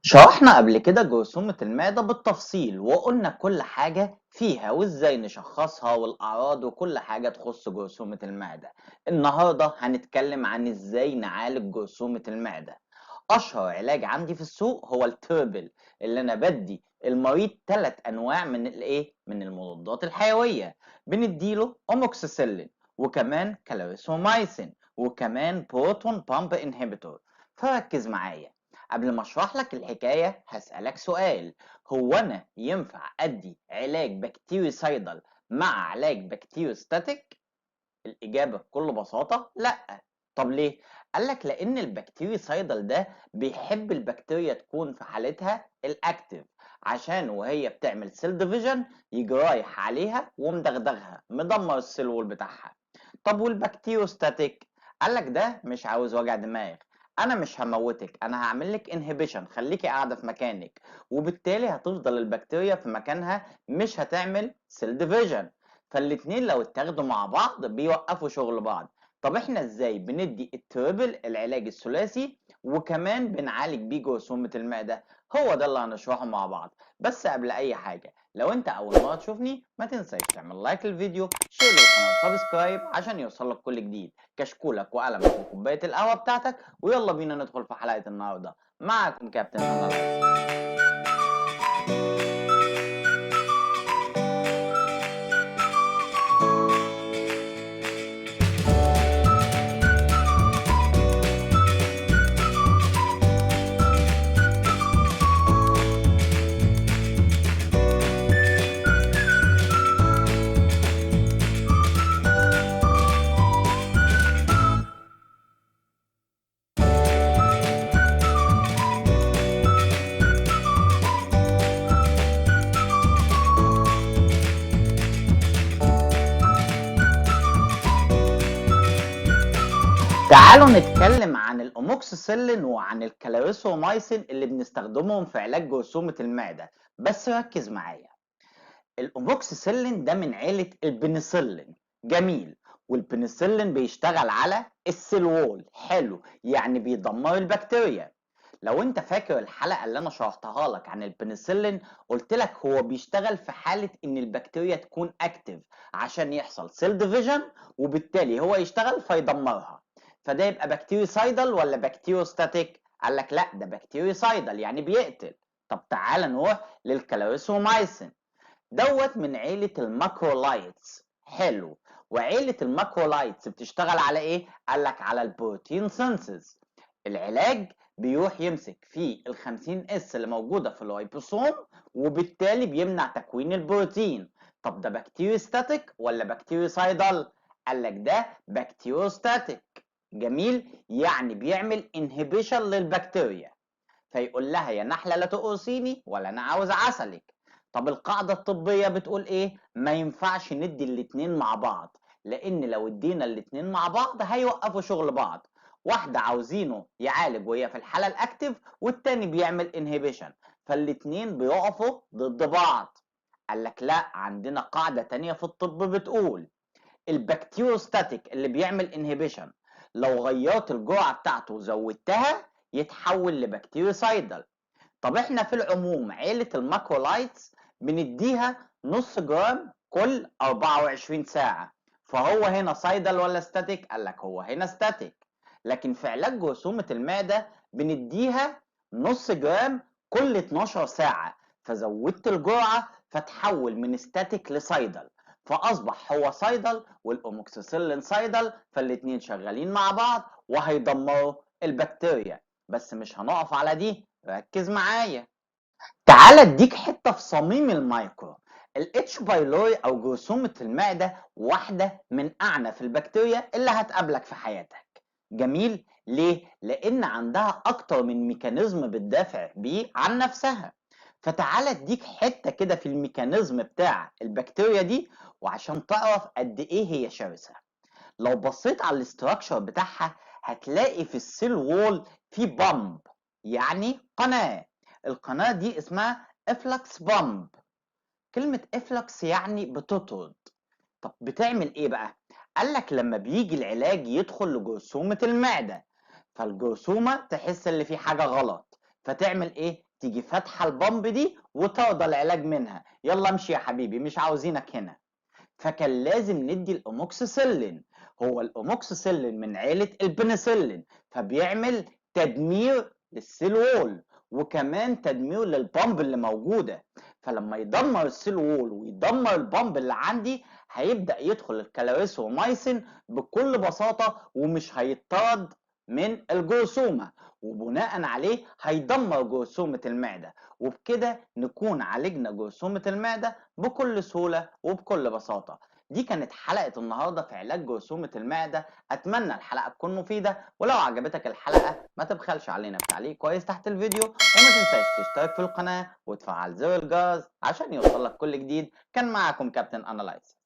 شرحنا قبل كده جرثومة المعدة بالتفصيل وقلنا كل حاجة فيها وازاي نشخصها والأعراض وكل حاجة تخص جرثومة المعدة. النهاردة هنتكلم عن ازاي نعالج جرثومة المعدة. أشهر علاج عندي في السوق هو التربل، اللي أنا بدي المريض 3 أنواع من المضادات الحيوية. بنديله أموكسيسيلين وكمان كلاريسومايسين وكمان بروتون بامب انهبيتور. فركز معايا. قبل ما اشرح لك الحكاية هسألك سؤال: هو انا ينفع ادي علاج بكتيريسايدال مع علاج بكتيريوستاتيك؟ الإجابة بكل بساطة لأ. طب ليه؟ قالك لأن البكتيريسايدال ده بيحب البكتيريا تكون في حالتها الأكتف، عشان وهي بتعمل سيل ديفيجن يجي رايح عليها ومدغدغها مدمر السيل وول بتاعها. طب والبكتيروستاتيك؟ قالك ده مش عاوز وجع دماغ، انا مش هموتك، انا هعمل لك انهبيشن، خليكي قاعده في مكانك، وبالتالي هتفضل البكتيريا في مكانها مش هتعمل سيل ديفيجن. فالاتنين لو اتاخدوا مع بعض بيوقفوا شغل بعض. طب احنا ازاي بندي التريبل العلاج الثلاثي وكمان بنعالج بيه جرثومة المعدة؟ هو ده اللي هنشرحه مع بعض. بس قبل اي حاجة، لو انت اول مرة تشوفني ما تنساش تعمل لايك للفيديو، شير للقناة، سبسكرايب عشان يوصلك كل جديد. كشكولك وقلمك وكوباية القهوة بتاعتك، ويلا بينا ندخل في حلقة النهاردة. معكم كابتن أنالايز. تعالوا نتكلم عن الأموكسيسيلين وعن الكلاريسومايسين اللي بنستخدمهم في علاج جرثومة المعدة. بس ركز معايا. الأموكسيسيلين ده من عيلة البنسلين. جميل. والبنسلين بيشتغل على السيل وول، حلو، يعني بيدمر البكتيريا. لو انت فاكر الحلقة اللي انا شرحتها لك عن البنسلين، قلت لك هو بيشتغل في حالة ان البكتيريا تكون اكتف عشان يحصل سيل ديفيجن، وبالتالي هو يشتغل فيدمرها. فده يبقى بكتيريسايدال ولا بكتيروستاتيك؟ قال لك لا، ده بكتيريسايدال يعني بيقتل. طب تعال نروح للكلاريسومايسين. دوت من عيلة الماكرولايتس، حلو. وعيلة الماكرولايتس بتشتغل على ايه؟ قال لك على البروتين سينثيز. العلاج بيروح يمسك في ال50 اس اللي موجودة في اللايبوسوم، وبالتالي بيمنع تكوين البروتين. طب ده بكتيريوستاتيك ولا بكتيريوسايدال؟ قال لك ده بكتيروستاتيك. جميل، يعني بيعمل انهبيشن للبكتيريا، فيقول لها يا نحلة لا تقرصيني ولا أنا عاوز عسلك. طب القاعدة الطبية بتقول إيه؟ ما ينفعش ندي الاتنين مع بعض، لأن لو ادينا الاتنين مع بعض هيوقفوا شغل بعض. واحدة عاوزينه يعالج وهي في الحالة الأكتف، والتاني بيعمل انهبيشن، فالاتنين بيقفوا ضد بعض. قال لك لا، عندنا قاعدة تانية في الطب بتقول البكتيروستاتيك اللي بيعمل انهبيشن لو غيرت الجرعه بتاعته وزودتها يتحول لبكتيريسايدال. طب احنا في العموم عيله الماكرولايتس بنديها نص جرام كل 24 ساعه. فهو هنا سايدال ولا ستاتيك؟ قال لك هو هنا ستاتيك. لكن في علاج جرثومه المعده بنديها نص جرام كل 12 ساعه، فزودت الجرعه فتحول من ستاتيك لسايدال، فاصبح هو سايدل والاوموكسيسيلين سايدل، فالاتنين شغالين مع بعض وهيدمروا البكتيريا. بس مش هنقف على دي، ركز معايا. تعال اديك حته في صميم المايكرو. الاتش بايلوري او جرثومه المعده واحده من اعنف البكتيريا اللي هتقابلك في حياتك. جميل. ليه؟ لان عندها اكتر من ميكانيزم بتدافع بيه عن نفسها. فتعال اديك حته كده في الميكانيزم بتاع البكتيريا دي، وعشان تعرف قد ايه هي شرسه. لو بصيت على الاستراكشر بتاعها هتلاقي في السيل وول في بامب، يعني قناة. القناة دي اسمها افلكس بامب. كلمة افلكس يعني بتطرد. طب بتعمل ايه بقى؟ قالك لما بيجي العلاج يدخل لجرثومة المعدة، فالجرثومة تحس ان في حاجة غلط، فتعمل ايه؟ تيجي فاتحه البامب دي وترضى العلاج منها، يلا امشي يا حبيبي مش عاوزينك هنا. فكان لازم ندي الاموكسيسيلين. هو الاموكسيسيلين من عيله البنسلين، فبيعمل تدمير للسيل وول وكمان تدمير للبامب اللي موجوده. فلما يدمر السيل وول ويدمر البامب اللي عندي، هيبدا يدخل الكلاريسومايسين بكل بساطه ومش هيطرد من الجرثومه، وبناء عليه هيدمر جرثومه المعده، وبكده نكون عالجنا جرثومه المعده بكل سهوله وبكل بساطه. دي كانت حلقة النهاردة في علاج جرثومة المعدة. أتمنى الحلقة تكون مفيدة، ولو عجبتك الحلقة ما تبخلش علينا بتعليق كويس تحت الفيديو، وما تنساش تشترك في القناة وتفعل زر الجرس عشان يوصلك كل جديد. كان معكم كابتن أنالايز.